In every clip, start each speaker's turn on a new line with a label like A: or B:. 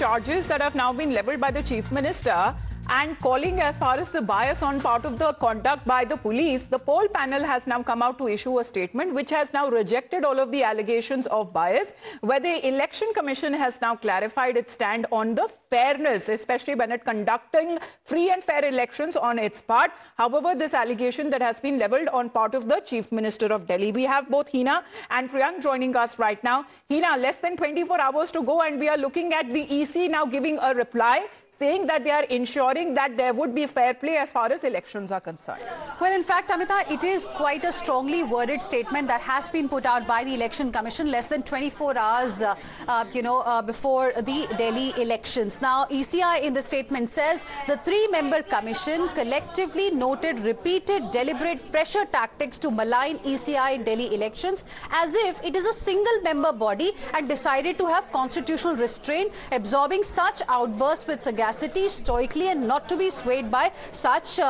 A: charges that have now been leveled by the Chief Minister and calling as far as the bias on part of the conduct by the police, the poll panel has now come out to issue a statement which has now rejected all of the allegations of bias, where the Election Commission has now clarified its stand on the fairness, especially when it conducting free and fair elections on its part. However, this allegation that has been leveled on part of the Chief Minister of Delhi. We have both Hina and Priyank joining us right now. Hina, less than 24 hours to go and we are looking at the EC now giving a reply, saying that they are ensuring that there would be fair play as far as elections are concerned.
B: Well, in fact, Amita, it is quite a strongly worded statement that has been put out by the Election Commission less than 24 hours, before the Delhi elections. Now, ECI in the statement says the three-member commission collectively noted repeated deliberate pressure tactics to malign ECI in Delhi elections as if it is a single-member body and decided to have constitutional restraint, absorbing such outbursts with sagacity, stoically, and not to be swayed by such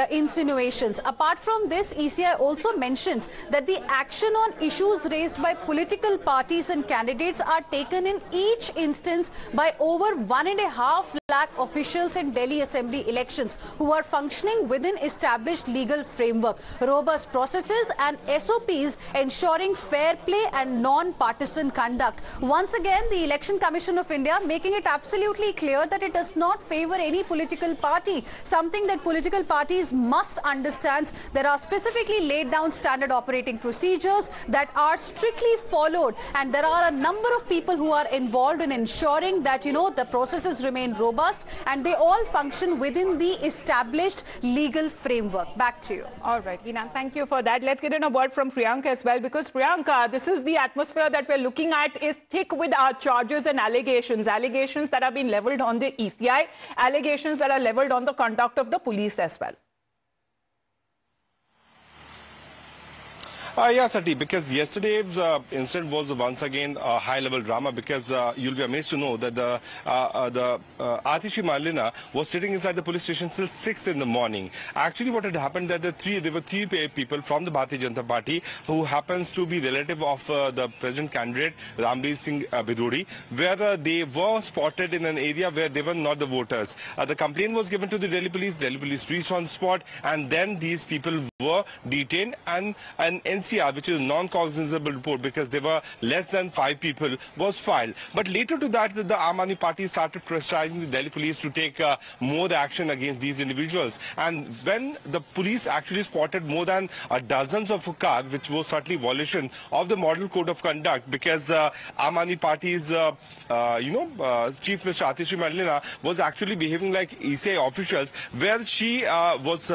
B: insinuations. Apart from this, ECI also mentions that the action on issues raised by political parties and candidates are taken in each instance by over 1.5 lakh officials in Delhi Assembly elections who are functioning within established legal framework, robust processes and SOPs ensuring fair play and non-partisan conduct. Once again, the Election Commission of India making it absolutely clear that it does not favor any political party, something that political parties must understand. There are specifically laid down standard operating procedures that are strictly followed, and there are a number of people who are involved in ensuring that, the processes remain robust and they all function within the established legal framework. Back to you.
A: All right, Hina, thank you for that. Let's get in a word from Priyank as well, because Priyank, this is the atmosphere that we're looking at is thick with our charges and allegations that have been leveled on the ECI, allegations that are leveled on the conduct of the police as well.
C: Yes, Sati, because yesterday's incident was once again a high-level drama, because you'll be amazed to know that the Atishi Marlina was sitting inside the police station till 6 in the morning. Actually, what had happened that there were three people from the Bharatiya Janata Party who happens to be relative of the present candidate Rambir Singh Biduri, where they were spotted in an area where they were not the voters. The complaint was given to the Delhi police reached on the spot, and then these people were detained, and an NCR, which is a non-cognizable report because there were less than 5 people, was filed. But later to that, the Aam Aadmi Party started pressurizing the Delhi police to take more action against these individuals. And when the police actually spotted more than dozens of cars, which was certainly violation of the Model Code of Conduct, because Aam Aadmi Party's Chief Minister Atishi Marlina was actually behaving like ECI officials, where she was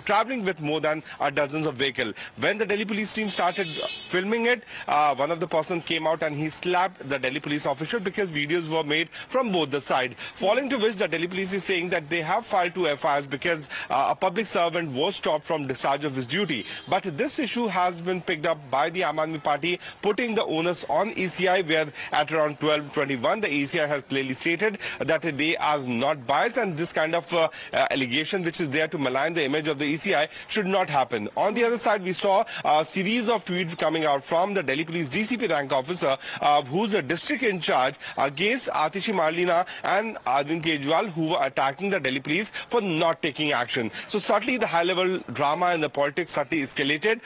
C: traveling with more than dozens of vehicles. When the Delhi police team started filming it, one of the person came out and he slapped the Delhi police official because videos were made from both the side. Following to which the Delhi police is saying that they have filed 2 FIRs because a public servant was stopped from discharge of his duty. But this issue has been picked up by the Aam Aadmi Party, putting the onus on ECI, where at around 12:21 the ECI has clearly stated that they are not biased, and this kind of allegation which is there to malign the image of the ECI should not happen. On the other side, we saw a series of tweets coming out from the Delhi police DCP rank officer, who's a district in charge, against Atishi Marlina and Arvind Kejriwal, who were attacking the Delhi police for not taking action. So certainly the high-level drama in the politics certainly escalated,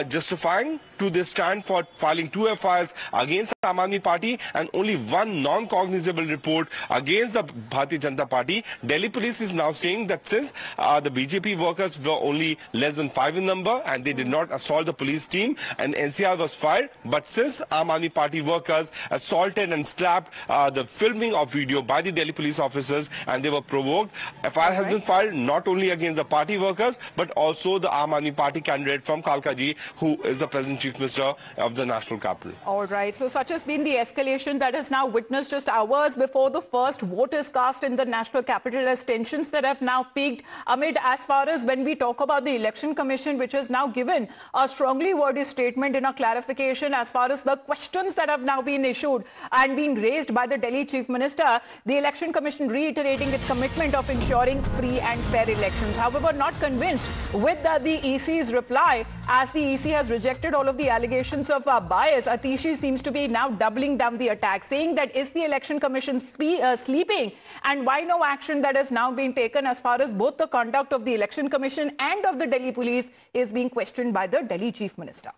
C: justifying to this stand for filing 2 FIRs against Aam Aadmi Party and only 1 non-cognizable report against the Bharatiya Janata Party. Delhi police is now saying that since the BJP workers were only less than 5 in number and they did not assault the police team, and NCR was filed, but since Aam Aadmi Party workers assaulted and slapped the filming of video by the Delhi police officers and they were provoked, FIR has been filed not only against the party workers but also the Aam Aadmi Party candidate from Kalkaji, who is the present Chief Minister of the National Capital.
A: All right. So such has been the escalation that is now witnessed just hours before the first vote is cast in the National Capital, as tensions that have now peaked amid, as far as when we talk about the Election Commission, which has now given a strongly worded statement in a clarification as far as the questions that have now been issued and been raised by the Delhi Chief Minister. The Election Commission reiterating its commitment of ensuring free and fair elections. However, not convinced with the EC's reply, as the EC has rejected all of of the allegations of bias, Atishi seems to be now doubling down the attack, saying that is the Election Commission sleeping, and why no action that has now been taken as far as both the conduct of the Election Commission and of the Delhi police is being questioned by the Delhi Chief Minister.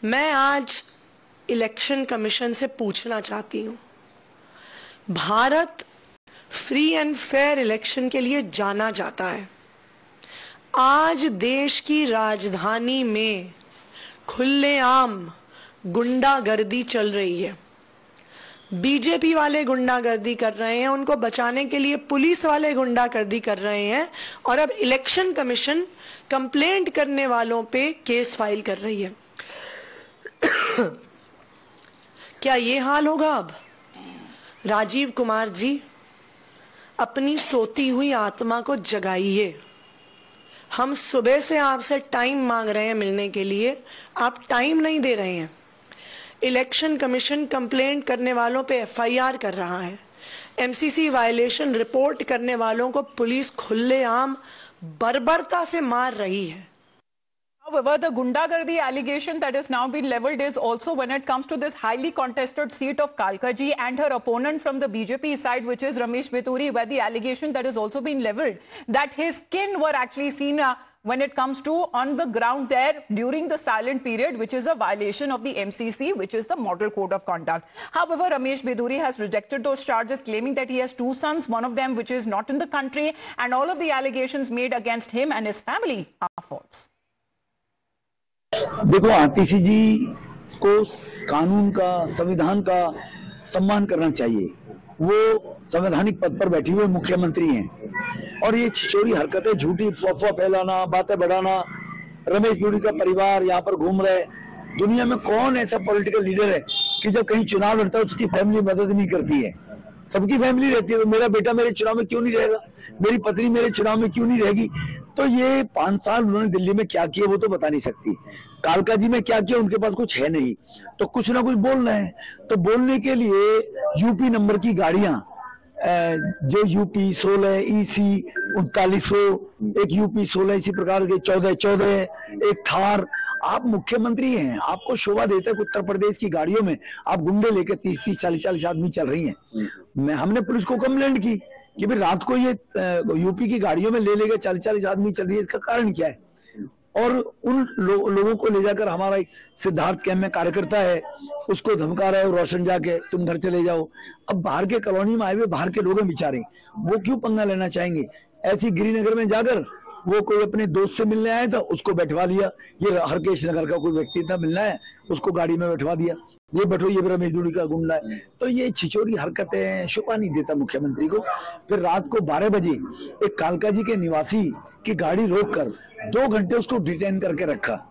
D: मैं आज election commission से पूछना चाहती हूँ, Bharat free and fair election के लिए जाना जाता है। आज देश की राजधानी में खुलेआम गुंडागर्दी चल रही है। बीजेपी वाले गुंडागर्दी कर रहे हैं, उनको बचाने के लिए पुलिस वाले गुंडागर्दी कर रहे हैं, और अब इलेक्शन कमीशन कंप्लेंट करने वालों पे केस फाइल कर रही है। क्या ये हाल होगा अब? राजीव कुमार जी, अपनी सोती हुई आत्मा को जगाइए। हम सुबह से आपसे टाइम मांग रहे हैं मिलने के लिए, आप टाइम नहीं दे रहे हैं। इलेक्शन कमीशन कंप्लेंट करने वालों पे एफआईआर कर रहा है, एमसीसी वायलेशन रिपोर्ट करने वालों को पुलिस खुलेआम बर्बरता से मार रही है।
A: However, the Gundagardi allegation that has now been levelled is also when it comes to this highly contested seat of Kalkaji and her opponent from the BJP side, which is Ramesh Biduri, where the allegation that has also been levelled that his kin were actually seen when it comes to on the ground there during the silent period, which is a violation of the MCC, which is the Model Code of Conduct. However, Ramesh Biduri has rejected those charges, claiming that he has two sons, one of them which is not in the country, and all of the allegations made against him and his family are false.
E: देखो, आतिशी जी को कानून का, संविधान का सम्मान करना चाहिए। वो संवैधानिक पद पर बैठी हुए मुख्यमंत्री हैं, और ये छिछोरी हरकतें, झूठी अफवाह फैलाना, बातें बढ़ाना, रमेश बिडूरी का परिवार यहाँ पर घूम रहे। दुनिया में कौन ऐसा पॉलिटिकल लीडर है कि जब कहीं चुनाव लड़ता है उसकी फैमिली मदद नहीं करती है? सबकी फैमिली रहती है। तो मेरा बेटा मेरे चुनाव में क्यों नहीं रहेगा, मेरी पत्नी मेरे चुनाव में क्यों नहीं रहेगी? तो ये 5 साल उन्होंने दिल्ली में क्या किया वो तो बता नहीं सकती। कालका जी में क्या किया, उनके पास कुछ है नहीं, तो कुछ ना कुछ बोल रहे हैं। तो बोलने के लिए यूपी नंबर की गाड़ियां, जो यूपी 16 EC 3900, एक यूपी 16 इसी प्रकार के 14, एक थार। आप मुख्यमंत्री हैं, आपको शोभा देता है कि उत्तर प्रदेश की गाड़ियों में आप गुंडे लेकर 30-30, 40-40 आदमी चल रही हैं। हमने पुलिस को कंप्लेंट की कि भाई रात को ये यूपी की गाड़ियों में ले लेकर 40-40 आदमी चल रही है, इसका कारण क्या है? और उन लोगों को ले जाकर, हमारा एक सिद्धार्थ कैंप में कार्यकर्ता है, उसको धमका रहे हो, रोशन जाके तुम घर चले जाओ। अब बाहर के कॉलोनी में आए हुए बाहर के लोग हैं बेचारे, वो क्यों पंगा लेना चाहेंगे? ऐसी गिरिनगर में जाकर वो कोई अपने दोस्त से मिलने आया था, उसको बैठवा लिया। ये हरकेश नगर का कोई व्यक्ति था, मिलना है, उसको गाड़ी में बैठवा दिया, ये बैठो, ये रमेश बिडूरी का गुंडा है। तो ये छिछोरी हरकतें शोभा नहीं देता मुख्यमंत्री को। फिर रात को 12 बजे एक कालका जी के निवासी की गाड़ी रोककर 2 घंटे उसको डिटेन करके रखा।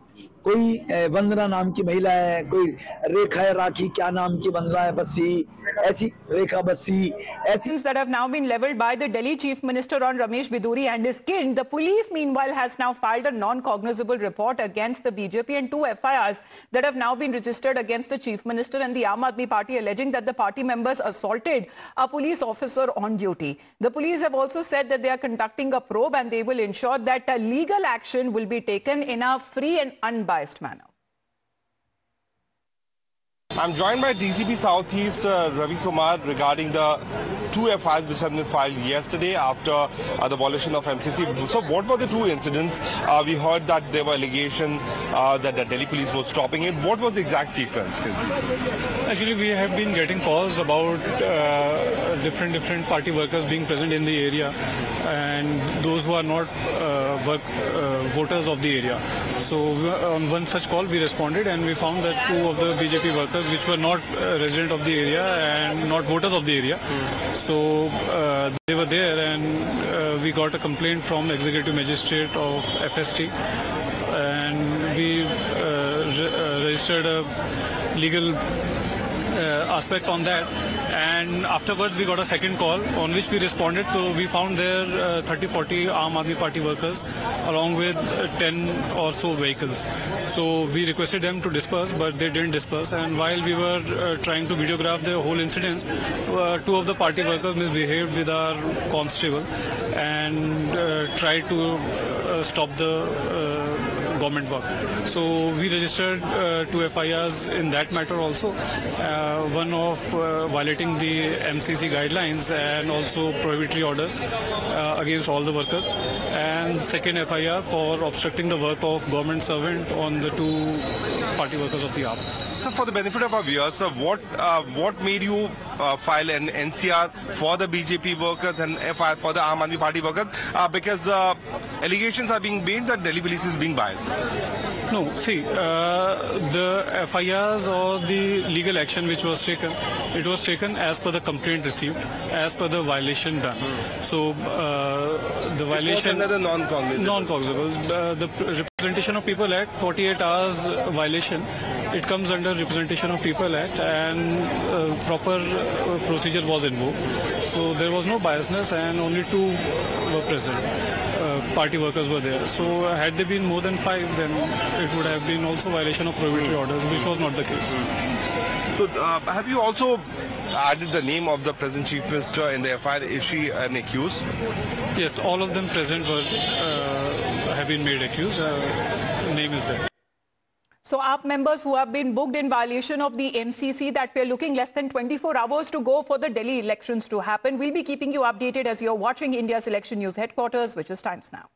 E: कोई वंदना नाम की महिला है, कोई रेखा है, राखी क्या नाम की वंदना है, बस्सी, ऐसी रेखा बस्सी, ऐसी।
A: That have now been levelled by the Delhi Chief Minister on Ramesh Biduri and his kin. The police, meanwhile, has now filed a non-cognizable report against the BJP and 2 FIRs that have now been registered against the Chief Minister and the Aam Aadmi Party, alleging that the party members assaulted a police officer on duty. The police have also said that they are conducting a probe and they will ensure that legal action will be taken in a free and unbiased manner.
C: I'm joined by DCP Southeast Ravi Kumar regarding the 2 FIRs which have been filed yesterday after the violation of MCC. So what were the 2 incidents? We heard that there were allegations that the Delhi police was stopping it. What was the exact sequence?
F: Actually, we have been getting calls about different party workers being present in the area and those who are not voters of the area. So on one such call we responded and we found that 2 of the BJP workers which were not resident of the area and not voters of the area. So they were there and we got a complaint from Executive Magistrate of FST and we registered a legal aspect on that, and afterwards we got a second call on which we responded. So we found there 30-40 Aam Aadmi Party workers along with 10 or so vehicles. So we requested them to disperse, but they didn't disperse, and while we were trying to videograph the whole incidents, 2 of the party workers misbehaved with our constable and tried to stop the government work. So we registered 2 FIRs in that matter also. One of violating the MCC guidelines and also prohibitory orders against all the workers, and second FIR for obstructing the work of government servant on the 2 party workers of the AAP.
C: So for the benefit of our viewers, what made you file an NCR for the BJP workers and FIR for the Aam Aadmi Party workers? Because allegations are being made that Delhi police is being biased.
F: No, see, the FIRs or the legal action which was taken, it was taken as per the complaint received, as per the violation done. So the violation...
C: Another
F: non-cognizable. The Representation of People Act, 48 hours violation, it comes under Representation of People Act, and proper procedure was invoked. So there was no biasness and only 2 were present. Party workers were there. So had there been more than 5, then it would have been also violation of prohibitory orders, which was not the case.
C: So have you also added the name of the present Chief Minister in the FIR? Is she an accused?
F: Yes, all of them present were have been made accused. Name is there.
A: So AAP members who have been booked in violation of the MCC, that we're looking less than 24 hours to go for the Delhi elections to happen. We'll be keeping you updated as you're watching India's Election News Headquarters, which is Times Now.